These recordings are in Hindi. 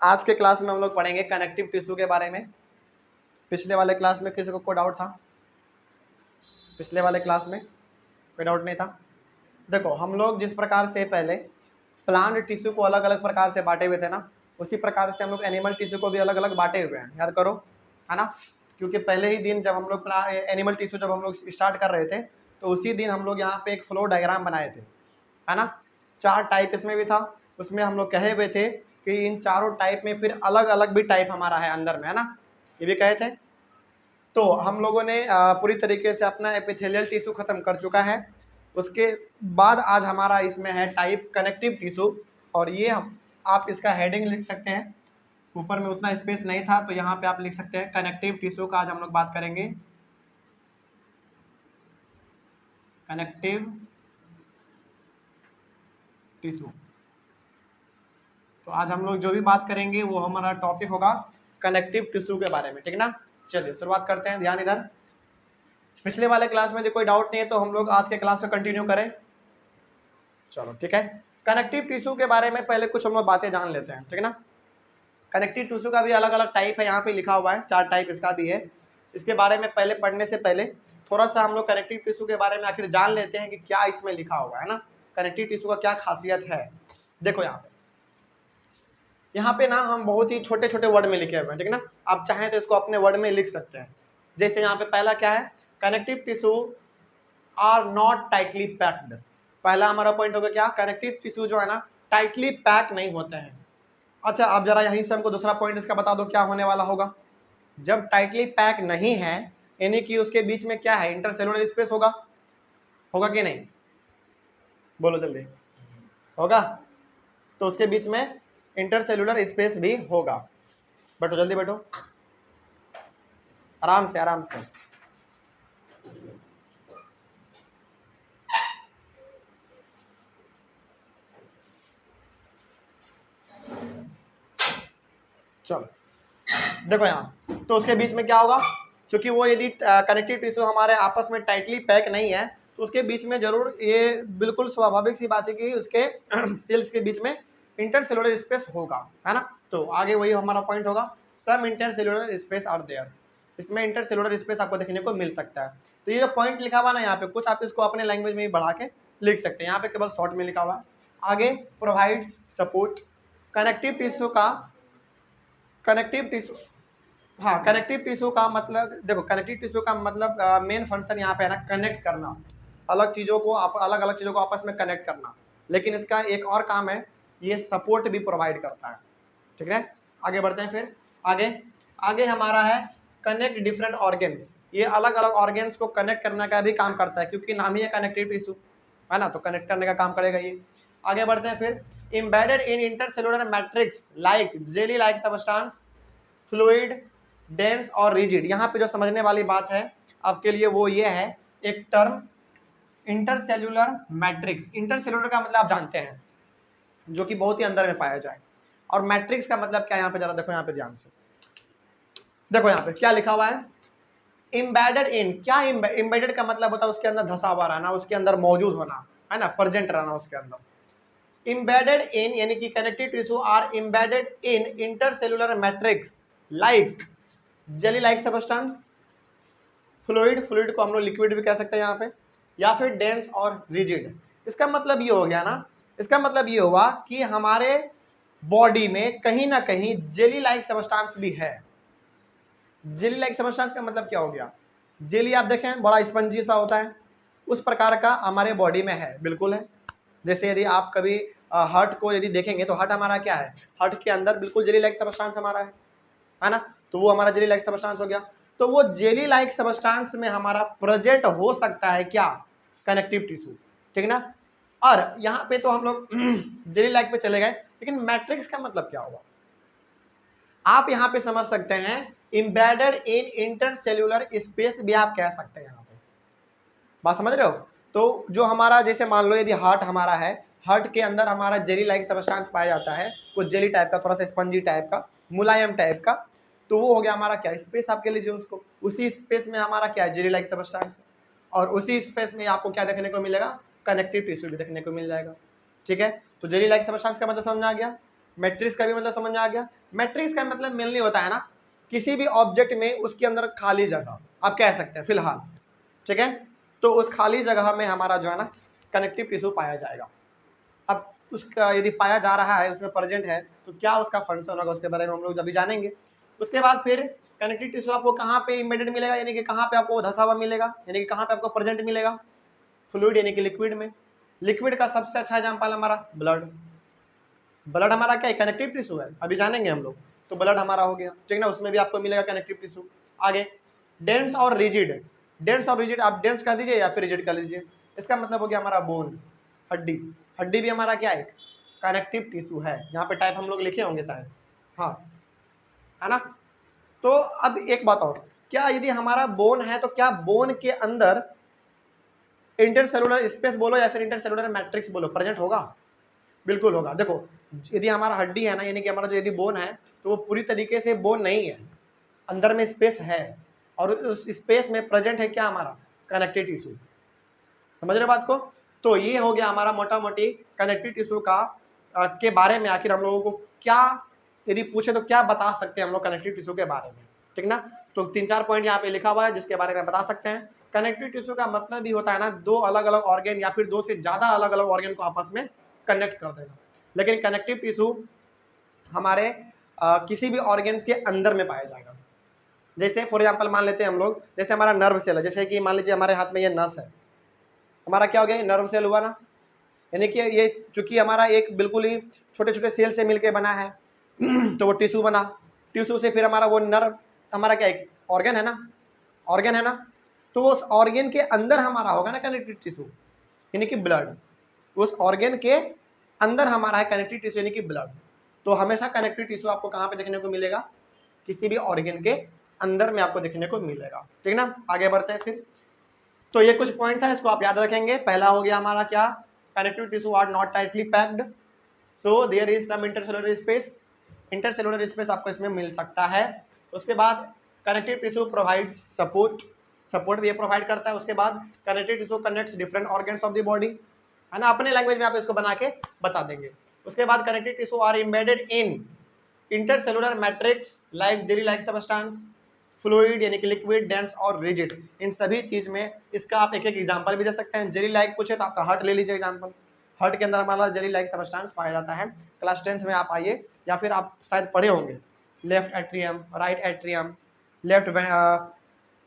आज के क्लास में हम लोग पढ़ेंगे कनेक्टिव टिश्यू के बारे में। पिछले वाले क्लास में किसी को कोई डाउट था? पिछले वाले क्लास में कोई डाउट नहीं था? देखो, हम लोग जिस प्रकार से पहले प्लांट टिश्यू को अलग अलग प्रकार से बांटे हुए थे ना, उसी प्रकार से हम लोग एनिमल टिश्यू को भी अलग अलग बांटे हुए हैं, याद करो, है ना। क्योंकि पहले ही दिन जब हम लोग एनिमल टिश्यू जब हम लोग स्टार्ट कर रहे थे, तो उसी दिन हम लोग यहाँ पे एक फ्लो डायग्राम बनाए थे, है ना। 4 टाइप इसमें भी था। उसमें हम लोग कहे हुए थे कि इन चारों टाइप में फिर अलग अलग भी टाइप हमारा है अंदर में, है ना, ये भी कहे थे। तो हम लोगों ने पूरी तरीके से अपना एपिथेलियल टिश्यू खत्म कर चुका है। उसके बाद आज हमारा इसमें है टाइप कनेक्टिव टिश्यू, और ये आप इसका हेडिंग लिख सकते हैं। ऊपर में उतना स्पेस नहीं था, तो यहाँ पे आप लिख सकते हैं कनेक्टिव टिश्यू का आज हम लोग बात करेंगे। कनेक्टिव टिश्यू, तो आज हम लोग जो भी बात करेंगे वो हमारा टॉपिक होगा कनेक्टिव टिश्यू के बारे में, ठीक ना। चलिए शुरुआत करते हैं, ध्यान इधर। पिछले वाले क्लास में जो कोई डाउट नहीं है तो हम लोग आज के क्लास को कंटिन्यू करें। चलो ठीक है। कनेक्टिव टिश्यू के बारे में पहले कुछ हम लोग बातें जान लेते हैं, ठीक ना। कनेक्टिव टिश्यू का भी अलग अलग टाइप है, यहाँ पे लिखा हुआ है 4 टाइप इसका भी है। इसके बारे में पहले पढ़ने से पहले थोड़ा सा हम लोग कनेक्टिव टिश्यू के बारे में आखिर जान लेते हैं कि क्या इसमें लिखा हुआ है ना, कनेक्टिव टिश्यू का क्या खासियत है। देखो यहाँ पे ना हम बहुत ही छोटे छोटे वर्ड में लिखे हुए हैं, ठीक ना। आप चाहें तो इसको अपने वर्ड में लिख सकते हैं। जैसे यहाँ पे पहला क्या है, connective tissue are not tightly packed. पहला हमारा पॉइंट होगा क्या, कनेक्टिव टिश्यू जो है ना टाइटली पैक नहीं होते हैं। अच्छा, अब जरा यहीं से हमको दूसरा पॉइंट इसका बता दो क्या होने वाला होगा। जब टाइटली पैक नहीं है, यानी कि उसके बीच में क्या है, इंटरसेलुलर स्पेस होगा, होगा कि नहीं, बोलो जल्दी, होगा। तो उसके बीच में इंटरसेलुलर स्पेस भी होगा। बैठो जल्दी बैठो, आराम से आराम से। चलो देखो यहाँ, तो उसके बीच में क्या होगा, क्योंकि वो यदि कनेक्टिव टिश्यू हमारे आपस में टाइटली पैक नहीं है, तो उसके बीच में जरूर, ये बिल्कुल स्वाभाविक सी बात है कि उसके सेल्स के बीच में इंटरसेलुलर स्पेस होगा, है ना। तो आगे वही हमारा पॉइंट होगा, सम इंटरसेलुलर स्पेस आर देयर। इसमें इंटरसेलुलर स्पेस आपको देखने को मिल सकता है। तो ये जो पॉइंट लिखा हुआ ना यहाँ पे, कुछ आप इसको अपने लैंग्वेज में ही बढ़ा के लिख सकते हैं। यहाँ पे केवल शॉर्ट में लिखा हुआ है। आगे प्रोवाइड्स सपोर्ट, कनेक्टिव टिश्यू का, कनेक्टिव टिश्यू, हाँ कनेक्टिव टिश्यू का मतलब, देखो कनेक्टिव टिश्यू का मतलब मेन फंक्शन यहाँ पे है ना कनेक्ट करना, अलग चीज़ों को अलग अलग चीज़ों को आपस में कनेक्ट करना। लेकिन इसका एक और काम है, ये सपोर्ट भी प्रोवाइड करता है, ठीक है। आगे बढ़ते हैं फिर, आगे हमारा है कनेक्ट डिफरेंट ऑर्गेन्स। ये अलग अलग ऑर्गेन्स को कनेक्ट करने का भी काम करता है, क्योंकि नाम ही है कनेक्टिव टिश्यू, है ना, तो कनेक्ट करने का काम करेगा ये। आगे बढ़ते हैं फिर, embedded in intercellular matrix like jelly like substance, fluid, dense और रिजिड। यहाँ पे जो समझने वाली बात है आपके लिए वो ये है, एक टर्म इंटरसेल्युलर मैट्रिक्स। इंटरसेल्युलर का मतलब आप जानते हैं, जो कि बहुत ही अंदर में पाया जाए, और मैट्रिक्स का मतलब क्या, यहाँ पे जरा देखो, यहाँ पे ध्यान से देखो, यहाँ पे क्या लिखा हुआ है, एम्बेडेड इन। क्या एम्बेडेड का मतलब होता है उसके अंदर धसा हुआ रहना, उसके अंदर मौजूद होना, है ना, प्रेजेंट रहना उसके अंदर। एम्बेडेड इन यानी कि connective tissue are embedded in intercellular matrix like jelly like substance, fluid, fluid को हम लोग लिक्विड भी कह सकते हैं यहाँ पे, या फिर डेंस और रिजिड। इसका मतलब ये हो गया ना, इसका मतलब ये हुआ कि हमारे बॉडी में कहीं ना कहीं जेली लाइक सब्सटेंस भी है। जेली लाइक सब्सटेंस का मतलब क्या हो गया, जेली आप देखें बड़ा स्पंजी सा होता है, उस प्रकार का हमारे बॉडी में है, बिल्कुल है। जैसे यदि आप कभी हार्ट को यदि देखेंगे तो हार्ट हमारा क्या है, हार्ट के अंदर बिल्कुल जेली लाइक सब्सटेंस हमारा है ना, तो वो हमारा जेली लाइक सब्सटेंस हो गया। तो वो जेली लाइक सब्सटेंस में हमारा प्रेजेंट हो सकता है क्या, कनेक्टिव टिश्यू, ठीक ना। और यहाँ पे तो हम लोग जेली लाइक पे चले गए, लेकिन मैट्रिक्स का मतलब क्या हुआ, आप यहाँ पे समझ सकते हैं, एम्बेडेड इन इंटरसेल्युलर स्पेस भी आप कह सकते हैं। यहाँ पे बात समझ रहे हो। तो जो हमारा, जैसे मान लो यदि हार्ट हमारा है, हार्ट के अंदर हमारा जेली लाइक सब्सटेंस पाया जाता है, कुछ जेली टाइप का, थोड़ा सा स्पंजी टाइप का, मुलायम टाइप का, तो वो हो गया हमारा क्या, स्पेस आप कह लीजिए उसको। उसी स्पेस में हमारा क्या है, जेली लाइक सब्सटेंस, और उसी स्पेस में आपको क्या देखने को मिलेगा, कनेक्टिव टिश्यू भी देखने को मिल जाएगा, ठीक है। तो जेली लाइक सब्सटेंस का मतलब समझ में आ गया। मैट्रिक्स का भी मतलब समझ में आ गया। मैट्रिक्स का मतलब मेनली होता है ना किसी भी ऑब्जेक्ट में उसके अंदर खाली जगह आप कह सकते हैं फिलहाल, ठीक है। तो उस खाली जगह में हमारा जो है ना कनेक्टिव टिश्यू पाया जाएगा। अब उसका यदि पाया जा रहा है, उसमें प्रेजेंट है, तो क्या उसका फंक्शन होगा उसके बारे में हम लोग अभी जानेंगे। उसके बाद फिर कनेक्टिव टिश्यू आपको कहाँ पे इम्बेडेड मिलेगा, यानी कि कहाँ पे आपको धसा हुआ मिलेगा, यानी कि कहाँ पे आपको प्रेजेंट मिलेगा, फ्लूइड यानी कि लिक्विड में। लिक्विड का सबसे अच्छा एग्जाम्पल हमारा ब्लड। ब्लड हमारा क्या है, कनेक्टिव टिश्यू है, अभी जानेंगे हम लोग। तो ब्लड हमारा हो गया, ठीक ना, उसमें भी आपको मिलेगा कनेक्टिव टिश्यू। आगे डेंस और रिजिड, डेंस और रिजिड आप डेंस कर दीजिए या फिर रिजिड कर लीजिए। इसका मतलब हो गया हमारा बोन, हड्डी। हड्डी भी हमारा क्या है, कनेक्टिव टिश्यू है। यहाँ पे टाइप हम लोग लिखे होंगे शायद, हाँ है ना। तो अब एक बात और, क्या यदि हमारा बोन है तो क्या बोन के अंदर इंटरसेलुलर स्पेस बोलो या फिर इंटरसेलुलर मैट्रिक्स बोलो प्रेजेंट होगा? बिल्कुल होगा। देखो यदि हमारा हड्डी है ना, यानी कि हमारा जो यदि बोन है तो वो पूरी तरीके से बोन नहीं है, अंदर में स्पेस है, और उस स्पेस में प्रेजेंट है क्या हमारा कनेक्टिव टिश्यू। समझ रहे बात को? तो ये हो गया हमारा मोटा मोटी कनेक्टिव टिश्यू का के बारे में। आखिर हम लोगों को क्या यदि पूछे तो क्या बता सकते हैं हम लोग कनेक्टिव टिश्यू के बारे में, ठीक ना। तो 3-4 पॉइंट यहाँ पे लिखा हुआ है जिसके बारे में बता सकते हैं। कनेक्टिव टिश्यू का मतलब भी होता है ना दो अलग अलग ऑर्गन या फिर दो से ज्यादा अलग अलग ऑर्गन को आपस में कनेक्ट कर देना। लेकिन कनेक्टिव टिश्यू हमारे किसी भी ऑर्गन के अंदर में पाया जाएगा। जैसे फॉर एग्जांपल मान लेते हैं हम लोग, जैसे हमारा नर्व सेल है, जैसे कि मान लीजिए हमारे हाथ में ये नस है, हमारा क्या हो गया, नर्व सेल हुआ ना, यानी कि ये चूंकि हमारा एक बिल्कुल ही छोटे छोटे सेल से मिलकर बना है तो वो टिश्यू बना। टिश्यू से फिर हमारा वो नर्व, हमारा क्या एक ऑर्गन है ना, ऑर्गन है ना, तो उस ऑर्गन के अंदर हमारा होगा ना कनेक्टिव टिश्यू यानी कि ब्लड। उस ऑर्गन के अंदर हमारा है कनेक्टिव टिश्यू यानी कि ब्लड। तो हमेशा कनेक्टिव टिश्यू आपको कहाँ पे देखने को मिलेगा, किसी भी ऑर्गन के अंदर में आपको देखने को मिलेगा, ठीक ना। आगे बढ़ते हैं फिर। तो ये कुछ पॉइंट था, इसको आप याद रखेंगे। पहला हो गया हमारा क्या, connective tissue are not tightly packed, so there is some intercellular space. Intercellular space आपको इसमें मिल सकता है। उसके बाद connective tissue provides support, support भी ये प्रोवाइड करता है। उसके बाद connective tissue connects different organs of the body, है ना, अपने लैंग्वेज में आप इसको बना के बता देंगे। उसके बाद connective tissue are embedded in intercellular matrix like jelly like substance, fluid यानी कि लिक्विड, डेंस और रिजिड। इन सभी चीज में इसका आप एक एक एग्जांपल भी दे सकते हैं। जेली लाइक पूछे तो आपका हार्ट ले लीजिए एग्जांपल, हार्ट के अंदर हमारा जेली लाइक सबस्टेंस पाया जाता है। क्लास 10th में आप आइए, या फिर आप शायद पढ़े होंगे, left atrium, right atrium, left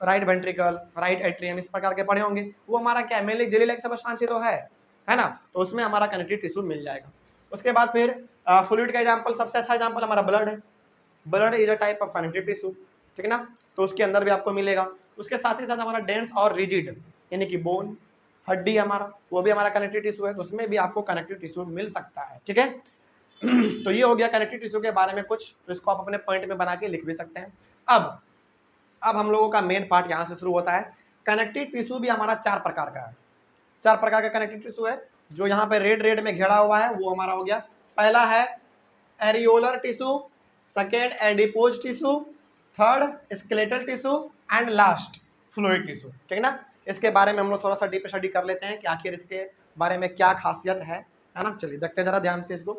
right ventricle, right atrium, इस प्रकार के पढ़े होंगे। वो हमारा क्या है, मेनली जेली लाइक सबस्टेंस ही तो है ना, तो उसमें हमारा कनेक्टिव टिश्यू मिल जाएगा। उसके बाद फिर फ्लूइड का एग्जांपल, सबसे अच्छा एग्जांपल हमारा ब्लड है। Blood is a type of connective tissue, ठीक ना, तो उसके अंदर भी आपको मिलेगा। उसके साथ ही साथ हमारा डेंस और रिजिड यानी कि बोन, हड्डी हमारा, वो भी हमारा कनेक्टिव टिश्यू है, उसमें भी आपको कनेक्टिव टिश्यू मिल सकता है, ठीक है। तो ये हो गया कनेक्टिव टिश्यू के बारे में कुछ, तो इसको आप अपने पॉइंट में बना के लिख भी सकते हैं। अब हम लोगों का मेन पार्ट यहाँ से शुरू होता है। कनेक्टिव टिश्यू भी हमारा 4 प्रकार का है, 4 प्रकार का कनेक्टिव टिश्यू है। जो यहाँ पे रेड में घेरा हुआ है वो हमारा हो गया, पहला है areolar tissue, second adipose tissue, third skeletal tissue and last fluid tissue, ठीक ना। इसके बारे में हम लोग थोड़ा सा डीप स्टडी कर लेते हैं कि आखिर इसके बारे में क्या खासियत है ना। चलिए देखते हैं जरा ध्यान से इसको।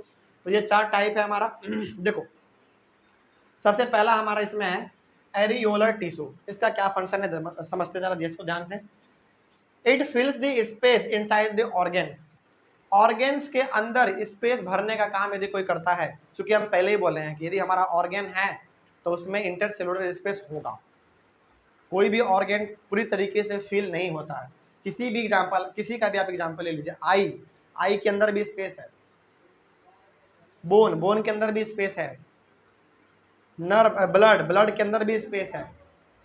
तो ये 4 टाइप है हमारा। देखो सबसे पहला हमारा इसमें है एरियोलर टिश्यू। इसका क्या फंक्शन है समझते जरा इसको ध्यान से। It फिल्स the space inside the organs, organs के अंदर स्पेस भरने का काम यदि कोई करता है, चूंकि हम पहले ही बोले हैं कि यदि हमारा ऑर्गन है तो उसमें इंटरसेलुलर स्पेस होगा। कोई भी ऑर्गन पूरी तरीके से फिल नहीं होता है। किसी भी एग्जांपल, किसी का भी आप एग्जांपल ले लीजिए, आई के अंदर भी स्पेस है, बोन के अंदर भी स्पेस है, नर्व ब्लड के अंदर भी स्पेस है,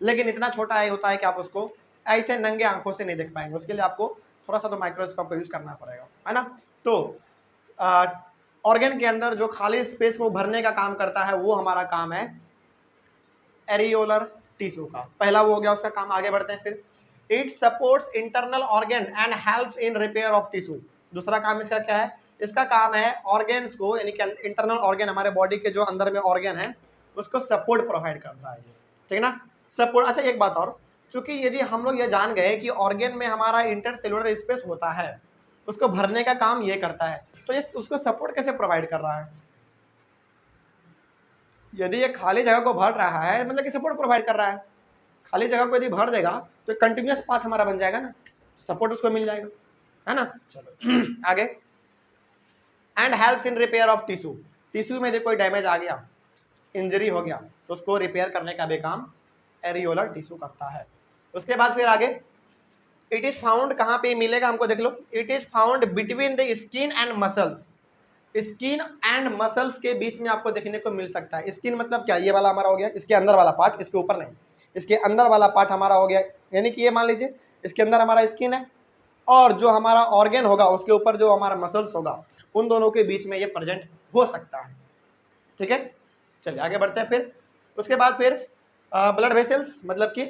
लेकिन इतना छोटा आई होता है कि आप उसको ऐसे नंगे आंखों से नहीं देख पाएंगे। उसके लिए आपको थोड़ा सा तो माइक्रोस्कोप का यूज करना पड़ेगा, है ना। तो ऑर्गन के अंदर जो खाली स्पेस को भरने का काम करता है वो हमारा काम है एरियोलर टिश्यू का। पहला वो हो गया उसका काम। आगे बढ़ते हैं फिर। It supports internal organ and helps in repair of tissue. दूसरा काम इसका क्या है, इसका काम है ऑर्गन्स को, यानी कि इंटरनल ऑर्गन हमारे बॉडी के जो अंदर में ऑर्गन है उसको सपोर्ट प्रोवाइड करता है, ठीक ना, सपोर्ट। अच्छा एक बात और, चूंकि यदि हम लोग ये जान गए कि ऑर्गन में हमारा इंटरसेलुलर स्पेस होता है, उसको भरने का काम ये करता है, तो ये उसको सपोर्ट कैसे प्रोवाइड कर रहा है, यदि ये खाली जगह को भर रहा है मतलब कि सपोर्ट प्रोवाइड कर रहा है, खाली जगह को यदि भर देगा तो कंटिन्यूअस पाथ हमारा बन जाएगा ना, सपोर्ट उसको मिल जाएगा, है ना। चलो आगे, and helps in repair of tissue, tissue में यदि कोई डैमेज आ गया, इंजरी हो गया तो उसको रिपेयर करने का भी काम एरियोलर टिश्यू करता है। उसके बाद फिर आगे, इट इज फाउंड कहाँ पे मिलेगा हमको देख लो, it is found between the skin and muscles, skin and muscles के बीच में आपको देखने को मिल सकता है। स्किन मतलब क्या, ये वाला हमारा हो गया, इसके अंदर वाला पार्ट, इसके ऊपर नहीं, इसके अंदर वाला पार्ट हमारा हो गया, यानी कि ये मान लीजिए इसके अंदर हमारा स्किन है और जो हमारा ऑर्गेन होगा उसके ऊपर जो हमारा मसल्स होगा, उन दोनों के बीच में ये प्रेजेंट हो सकता है, ठीक है। चलिए आगे बढ़ते हैं फिर। उसके बाद फिर ब्लड वेसल्स मतलब कि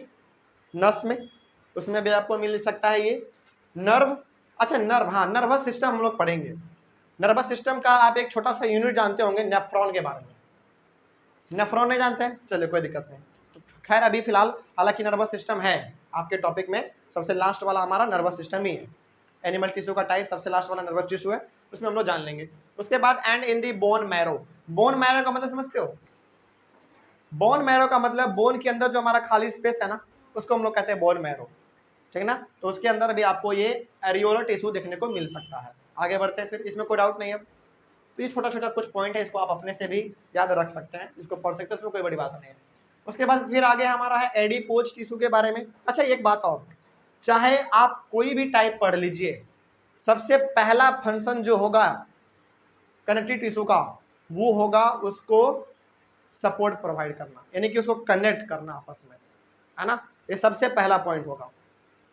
नस में, उसमें भी आपको मिल सकता है ये नर्व। अच्छा नर्व, हाँ नर्वस सिस्टम हम लोग पढ़ेंगे। नर्वस सिस्टम का आप एक छोटा सा यूनिट जानते होंगे नेफ्रॉन के बारे में, नेफ्रॉन नहीं जानते हैं, चलिए कोई दिक्कत नहीं। तो खैर अभी फिलहाल हालांकि नर्वस सिस्टम है आपके टॉपिक में, सबसे लास्ट वाला हमारा नर्वस सिस्टम ही है, एनिमल टिश्यू का टाइप सबसे लास्ट वाला नर्वस टिश्यू है, उसमें हम लोग जान लेंगे। उसके बाद and in the bone marrow, bone marrow का मतलब समझते हो, बोन मैरो का मतलब बोन के अंदर जो हमारा खाली स्पेस है ना उसको हम लोग कहते हैं बोन मैरो, ठीक है ना। तो उसके अंदर भी आपको ये एरियोलर टिश्यू देखने को मिल सकता है। आगे बढ़ते हैं फिर, इसमें कोई डाउट नहीं है। तो ये छोटा छोटा कुछ पॉइंट है, इसको आप अपने से भी याद रख सकते हैं, इसको पढ़ सकते हैं, इसमें कोई बड़ी बात नहीं है। उसके बाद फिर आगे हमारा है एडिपोज टिश्यू के बारे में। अच्छा एक बात और, चाहे आप कोई भी टाइप पढ़ लीजिए, सबसे पहला फंक्शन जो होगा कनेक्टिव टिश्यू का वो होगा उसको सपोर्ट प्रोवाइड करना, यानी कि उसको कनेक्ट करना आपस में, है ना। ये सबसे पहला पॉइंट होगा।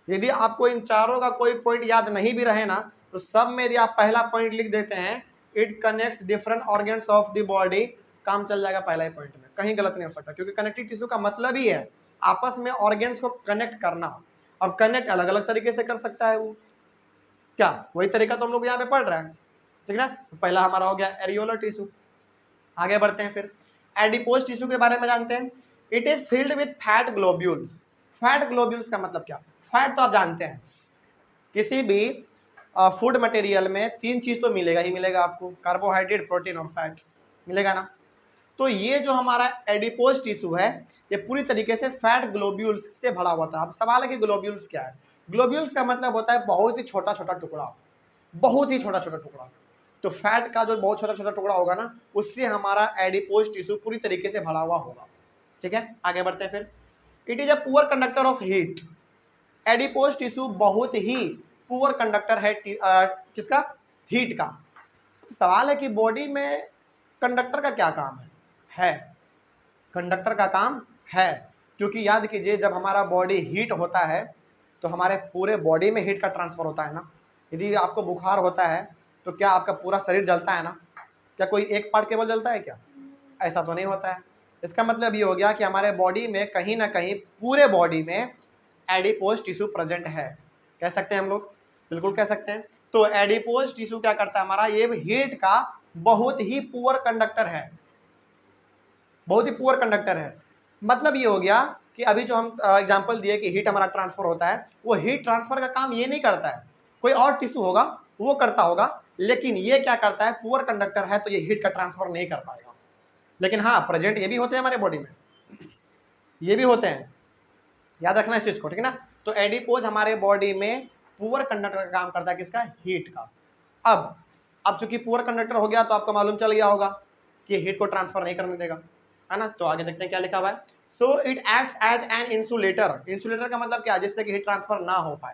यदि आपको इन चारों का कोई पॉइंट याद नहीं भी रहे ना तो सब में यदि आप पहला पॉइंट लिख देते हैं, it connects different organs of the body, काम चल जाएगा पहला ही पॉइंट में, कहीं गलत नहीं हो सकता, क्योंकि कनेक्टिव टिश्यू का मतलब ही है आपस में ऑर्गन्स को कनेक्ट करना। अब कनेक्ट अलग अलग तरीके से कर सकता है वो, क्या वही तरीका तो हम लोग यहाँ पे पढ़ रहे हैं, ठीक ना। तो पहला हमारा हो गया एरियोलर टिश्यू। आगे बढ़ते हैं फिर, एडिपोज टिश्यू के बारे में जानते हैं। It is filled with fat globules, fat globules का मतलब क्या, फैट तो आप जानते हैं, किसी भी फूड मटेरियल में तीन चीज तो मिलेगा ही मिलेगा आपको, कार्बोहाइड्रेट, प्रोटीन और फैट मिलेगा ना। तो ये जो हमारा एडिपोज टिश्यू है ये पूरी तरीके से फैट ग्लोब्यूल्स से भरा हुआ था। अब सवाल है कि ग्लोब्यूल्स क्या है। ग्लोब्यूल्स का मतलब होता है बहुत ही छोटा छोटा टुकड़ा, बहुत ही छोटा छोटा टुकड़ा। तो फैट का जो बहुत छोटा छोटा टुकड़ा होगा ना उससे हमारा एडिपोज टिश्यू पूरी तरीके से भरा हुआ होगा, ठीक है। आगे बढ़ते हैं फिर, it is a poor conductor of heat, adipose tissue बहुत ही पुअर कंडक्टर है किसका, हीट का। सवाल है कि बॉडी में कंडक्टर का क्या काम है कंडक्टर का काम है, क्योंकि याद कीजिए जब हमारा बॉडी हीट होता है तो हमारे पूरे बॉडी में हीट का ट्रांसफर होता है ना। यदि आपको बुखार होता है तो क्या आपका पूरा शरीर जलता है ना, क्या कोई एक पार्ट केवल जलता है क्या, ऐसा तो नहीं होता है। इसका मतलब ये हो गया कि हमारे बॉडी में कहीं ना कहीं पूरे बॉडी में एडिपोज टिश्यू प्रेजेंट है, कह सकते हैं हम लोग, बिल्कुल कह सकते हैं। तो एडिपोज टिश्यू क्या करता है हमारा, ये हीट का बहुत ही पुअर कंडक्टर है, बहुत ही पुअर कंडक्टर है। मतलब ये हो गया कि अभी जो हम एग्जांपल दिए कि हीट हमारा ट्रांसफर होता है, वो हीट ट्रांसफर का काम ये नहीं करता है, कोई और टिश्यू होगा वो करता होगा, लेकिन ये क्या करता है, पुअर कंडक्टर है तो ये हीट का ट्रांसफर नहीं कर पाएगा। लेकिन हाँ प्रेजेंट ये भी होते हैं हमारे बॉडी में, ये भी होते हैं, याद रखना इस चीज को, ठीक है ना। तो एडिपोज हमारे बॉडी में पुअर कंडक्टर का काम करता है, किसका, हीट का। अब चूंकि पुअर कंडक्टर हो गया तो आपको मालूम चल गया होगा कि हीट को ट्रांसफर नहीं करने देगा, है ना। तो आगे देखते हैं क्या लिखा हुआ है। So it acts as an insulator, insulator का मतलब क्या, जिससे कि हीट ट्रांसफर ना हो पाए,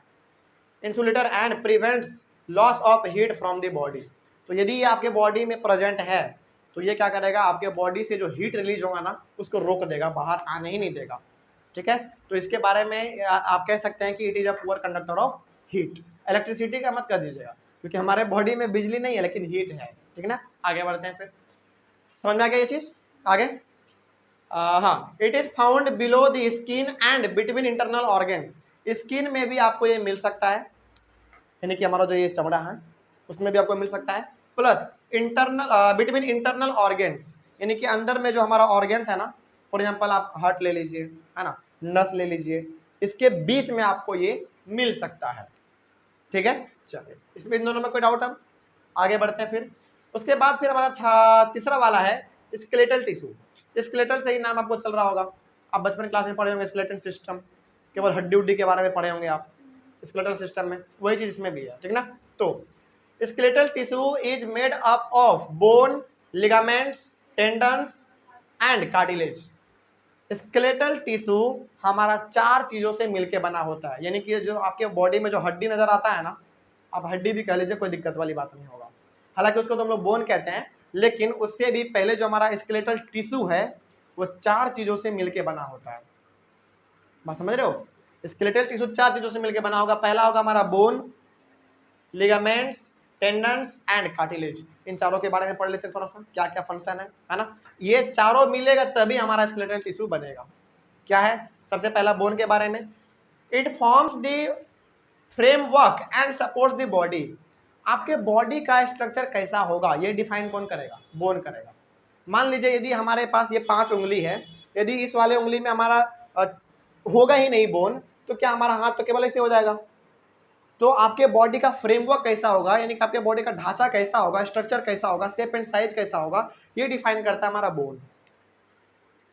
insulator and prevents loss of heat from the body. तो यदि ये आपके बॉडी में प्रेजेंट है तो ये क्या करेगा, आपके बॉडी से जो हीट रिलीज होगा ना उसको रोक देगा, बाहर आने ही नहीं देगा, ठीक है। तो इसके बारे में आप कह सकते हैं कि it is a poor conductor of heat. Electricity का मत कर दीजिएगा क्योंकि हमारे बॉडी में बिजली नहीं है लेकिन हीट है, ठीक है ना। आगे बढ़ते हैं फिर, समझ में आ गया ये चीज। आगे हाँ, it is found below the skin and between internal organs, skin में भी आपको ये मिल सकता है, यानी कि हमारा जो ये चमड़ा है उसमें भी आपको मिल सकता है, plus internal between internal organs, यानी कि अंदर में जो हमारा ऑर्गन्स है ना, फॉर एग्जांपल आप हार्ट ले लीजिए, है ना, नस ले लीजिए, इसके बीच में आपको ये मिल सकता है, ठीक है। चलिए इसमें इन दोनों में कोई डाउट, हम आगे बढ़ते हैं फिर। उसके बाद फिर हमारा तीसरा वाला है स्केलेटल टिश्यू। स्केलेटल से ही नाम आपको चल रहा होगा, आप बचपन क्लास में पढ़े होंगे स्केलेटल सिस्टम, केवल हड्डी उड्डी के बारे में पढ़े होंगे आप स्केलेटल सिस्टम में, वही चीज इसमें भी है, ठीक ना। तो skeletal tissue is made up of bone, ligaments, tendons and cartilage. Skeletal tissue हमारा 4 चीजों से मिलकर बना होता है, यानी कि जो आपके बॉडी में जो हड्डी नजर आता है ना, आप हड्डी भी कह लीजिए, कोई दिक्कत वाली बात नहीं होगा, हालांकि उसको तो हम लोग बोन कहते हैं, लेकिन उससे भी पहले जो हमारा स्केलेटल टिश्यू है वो 4 चीजों से मिलकर बना होता है। बात समझ रहे हो? स्केलेटल टिश्यू 4 चीजों से मिलकर बना होगा। पहला होगा हमारा bone, ligaments, tendons and cartilage. इन चारों के बारे में पढ़ लेते हैं थोड़ा सा, क्या क्या फंक्शन है ना। ये चारों मिलेगा तभी हमारा स्केलेटल टिश्यू बनेगा। क्या है? सबसे पहला बोन के बारे में, it forms the framework and supports the body. आपके बॉडी का स्ट्रक्चर कैसा होगा ये डिफाइन कौन करेगा? बोन करेगा। मान लीजिए यदि हमारे पास ये 5 उंगली है, यदि इस वाले उंगली में हमारा होगा ही नहीं बोन, तो क्या हमारा हाथ तो केवल ऐसे हो जाएगा। तो आपके बॉडी का फ्रेमवर्क कैसा होगा, यानी कि आपके बॉडी का ढांचा कैसा होगा, स्ट्रक्चर कैसा होगा, शेप एंड साइज कैसा होगा, ये डिफाइन करता है हमारा बोन।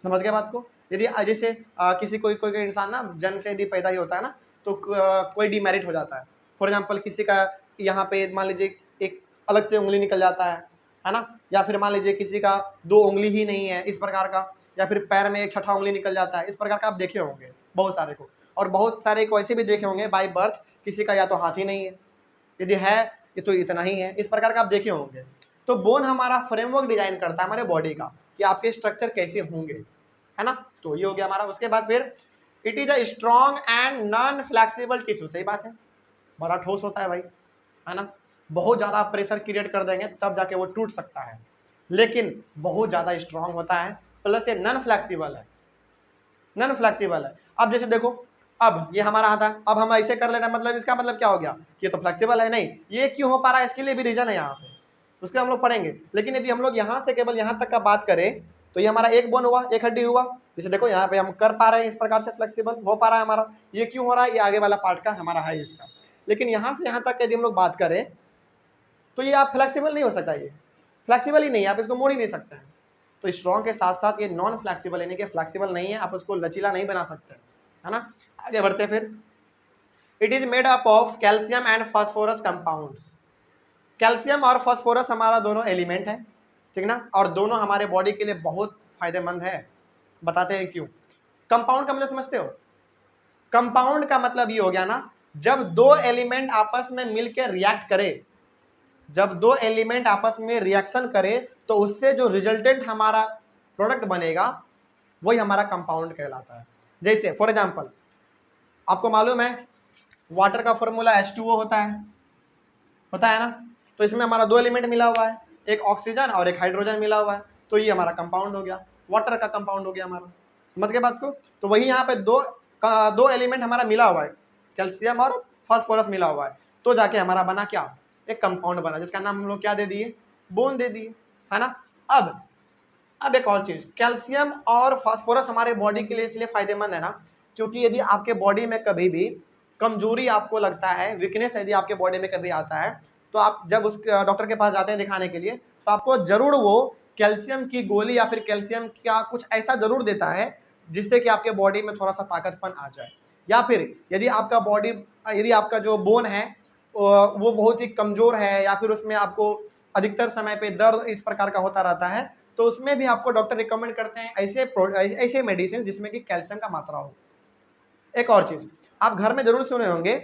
समझ गए बात को? यदि जैसे किसी कोई कोई इंसान ना जन्म से यदि पैदा ही होता है ना, तो कोई डिमेरिट हो जाता है। फॉर एग्जाम्पल किसी का यहाँ पे मान लीजिए एक अलग से उंगली निकल जाता है ना, या फिर मान लीजिए किसी का 2 उंगली ही नहीं है इस प्रकार का, या फिर पैर में एक 6ठा उंगली निकल जाता है, इस प्रकार का आप देखे होंगे बहुत सारे को। और बहुत सारे को ऐसे भी देखे होंगे बाय बर्थ, किसी का या तो हाथ ही नहीं है, यदि है ये तो इतना ही है, इस प्रकार का आप देखे होंगे। तो बोन हमारा फ्रेमवर्क डिजाइन करता है हमारे बॉडी का कि आपके स्ट्रक्चर कैसे होंगे, है ना। तो ये हो गया हमारा। उसके बाद फिर it is a strong and non flexible tissue. सही बात है, बड़ा ठोस होता है भाई, है ना। बहुत ज़्यादा प्रेशर क्रिएट कर देंगे तब जाके वो टूट सकता है, लेकिन बहुत ज़्यादा स्ट्रॉन्ग होता है, प्लस ये नॉन फ्लेक्सिबल है, नॉन फ्लेक्सिबल है। अब जैसे देखो, अब ये हमारा हाथ है, अब हम ऐसे कर लेना, मतलब इसका मतलब क्या हो गया कि ये तो फ्लेक्सिबल है नहीं। ये क्यों हो पा रहा है, इसके लिए भी रीजन है यहाँ पे, उसके हम लोग पढ़ेंगे। लेकिन यदि हम लोग यहाँ से केवल यहाँ तक का बात करें तो ये हमारा एक बोन हुआ, एक हड्डी हुआ। जैसे देखो यहाँ पे हम कर पा रहे हैं इस प्रकार से फ्लेक्सिबल हो पा रहा है हमारा, ये क्यों हो रहा है, ये आगे वाला पार्ट का हमारा है हिस्सा। लेकिन यहाँ से यहाँ तक यदि हम लोग बात करें तो ये आप फ्लेक्सिबल नहीं हो सकता, ये फ्लेक्सिबल ही नहीं है, आप इसको मोड़ ही नहीं सकते हैं। तो स्ट्रॉन्ग के साथ साथ ये नॉन फ्लेक्सिबल, यानी कि फ्लेक्सिबल नहीं है, आप उसको लचीला नहीं बना सकते, है ना। आगे बढ़ते फिर, it is made up of calcium and phosphorus compounds. Calcium और फास्फोरस हमारा दोनों एलिमेंट है, ठीक ना, और दोनों हमारे बॉडी के लिए बहुत फायदेमंद है। बताते हैं क्यों। कंपाउंड का मतलब समझते हो? कंपाउंड का मतलब ये हो गया ना, जब 2 एलिमेंट आपस में मिलकर रिएक्ट करे, जब 2 एलिमेंट आपस में रिएक्शन करे तो उससे जो रिजल्टेंट हमारा प्रोडक्ट बनेगा वही हमारा कंपाउंड कहलाता है। जैसे फॉर एग्जांपल आपको मालूम है वाटर का फॉर्मूला H2O होता है ना। तो इसमें हमारा 2 एलिमेंट मिला हुआ है, एक ऑक्सीजन और एक हाइड्रोजन मिला हुआ है, तो ये हमारा कंपाउंड हो गया, वाटर का कंपाउंड हो गया हमारा। समझ गए बात को? तो वही यहाँ पे दो एलिमेंट हमारा मिला हुआ है, कैल्शियम और फास्फोरस मिला हुआ है, तो जाके हमारा बना क्या, एक कंपाउंड बना, जिसका नाम हम लोग क्या दे दिए, बोन दे दिए, है ना। अब एक और चीज, कैल्शियम और फास्फोरस हमारे बॉडी के लिए इसलिए फायदेमंद है ना, क्योंकि यदि आपके बॉडी में कभी भी कमजोरी आपको लगता है, वीकनेस यदि आपके बॉडी में कभी आता है, तो आप जब उस डॉक्टर के पास जाते हैं दिखाने के लिए, तो आपको जरूर वो कैल्शियम की गोली या फिर कैल्शियम का कुछ ऐसा जरूर देता है जिससे कि आपके बॉडी में थोड़ा सा ताकतपन आ जाए। या फिर यदि आपका जो बोन है वो बहुत ही कमजोर है, या फिर उसमें आपको अधिकतर समय पे दर्द इस प्रकार का होता रहता है, तो उसमें भी आपको डॉक्टर रिकमेंड करते हैं ऐसे मेडिसिन जिसमें कि कैल्शियम का मात्रा हो। एक और चीज आप घर में जरूर सुने होंगे,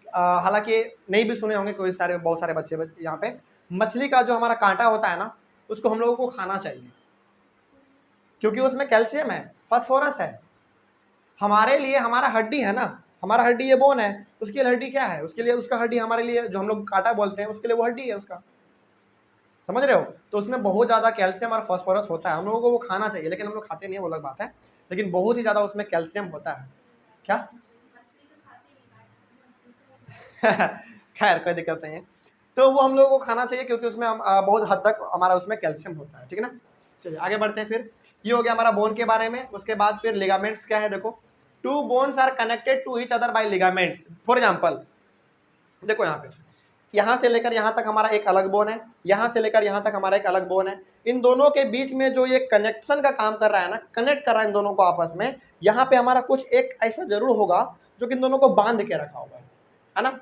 हालांकि नहीं भी सुने होंगे, बहुत सारे बच्चे यहाँ पे, मछली का जो हमारा कांटा होता है ना, उसको हम लोगों को खाना चाहिए, क्योंकि उसमें कैल्शियम है, फास्फोरस है। हमारे लिए हमारा हड्डी है ना, हमारा हड्डी ये बोन है, उसकी हड्डी क्या है, उसके लिए उसका हड्डी हमारे लिए जो हम लोग कांटा बोलते हैं उसके लिए वो हड्डी है उसका। समझ रहे हो? तो उसमें बहुत ज्यादा कैल्शियम और फास्फोरस होता है, हम लोगों को वो खाना चाहिए, लेकिन हम लोग खाते नहीं है, वो अलग बात है, लेकिन बहुत ही ज्यादा उसमें कैल्शियम होता है। क्या खैर कोई दिक्कत नहीं है, तो वो हम लोगों को खाना चाहिए क्योंकि उसमें बहुत हद तक हमारा उसमें कैल्शियम होता है, ठीक है ना। चलिए आगे बढ़ते हैं। फिर ये हो गया हमारा बोन के बारे में। उसके बाद फिर लिगामेंट्स क्या है, देखो 2 bones are connected to each other by ligaments. For example देखो यहाँ पे यहाँ से लेकर यहाँ तक हमारा एक अलग बोन है, यहाँ से लेकर यहाँ तक हमारा एक अलग बोन है। इन दोनों के बीच में जो ये कनेक्शन का काम कर रहा है ना, कनेक्ट कर रहा है इन दोनों को आपस में, यहाँ पे हमारा कुछ एक ऐसा जरूर होगा जो कि इन दोनों को बांध के रखा होगा, है ना।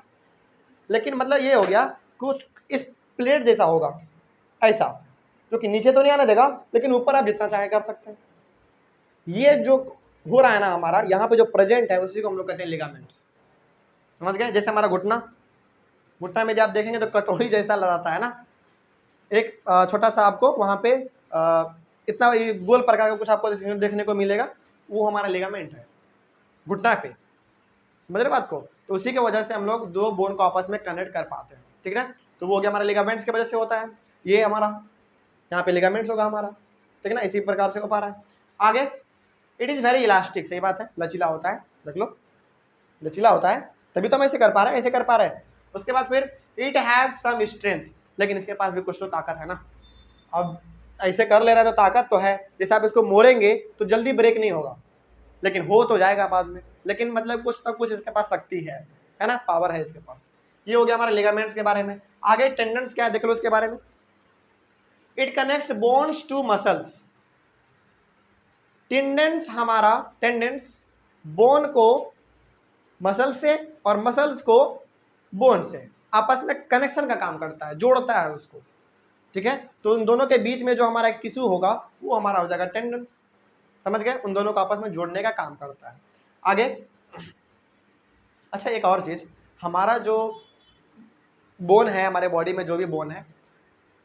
लेकिन मतलब ये हो गया कुछ इस प्लेट जैसा होगा ऐसा, जो कि नीचे तो नहीं आने देगा लेकिन ऊपर आप जितना चाहे कर सकते हैं। ये जो हो रहा है ना हमारा यहाँ पे जो प्रेजेंट है उसी को हम लोग कहते हैं लिगामेंट्स। समझ गए? जैसे हमारा घुटना में जब आप देखेंगे तो कटोरी जैसा लड़ाता है ना, एक छोटा सा आपको वहां पे इतना गोल प्रकार का कुछ आपको देखने को मिलेगा, वो हमारा लिगामेंट है घुटना पे। समझ रहे बात को? तो उसी की वजह से हम लोग दो बोन को आपस में कनेक्ट कर पाते हैं, ठीक है ना। तो वो हो गया हमारा लिगामेंट्स की वजह से होता है, ये हमारा यहाँ पे लिगामेंट्स होगा हमारा, ठीक है ना। इसी प्रकार से हो पा रहा है। आगे, इट इज वेरी इलास्टिक, सही बात है, लचीला होता है, देख लो लचीला होता है, तभी तो हम ऐसे कर पा रहे हैं, ऐसे कर पा रहे हैं। उसके बाद फिर इट हैज सम स्ट्रेंथ, लेकिन इसके पास भी कुछ तो ताकत है ना। अब ऐसे कर ले रहा है तो ताकत तो है, जैसे आप इसको मोड़ेंगे तो जल्दी ब्रेक नहीं होगा, लेकिन हो तो जाएगा बाद में, लेकिन मतलब कुछ ना कुछ इसके पास शक्ति है ना, पावर है इसके पास। ये हो गया हमारे लिगामेंट्स के बारे में। आगे टेंडेंस क्या है देख लो इसके बारे में। It connects bones to muscles. Tendons bone को मसल से और मसल्स को बोन से आपस में कनेक्शन का काम करता है, जोड़ता है उसको, ठीक है। तो उन दोनों के बीच में जो हमारा एक टिश्यू होगा वो हमारा हो जाएगा टेंडेंस। समझ गए? उन दोनों को आपस में जोड़ने का काम करता है। आगे, अच्छा एक और चीज, हमारा जो बोन है, हमारे बॉडी में जो भी बोन है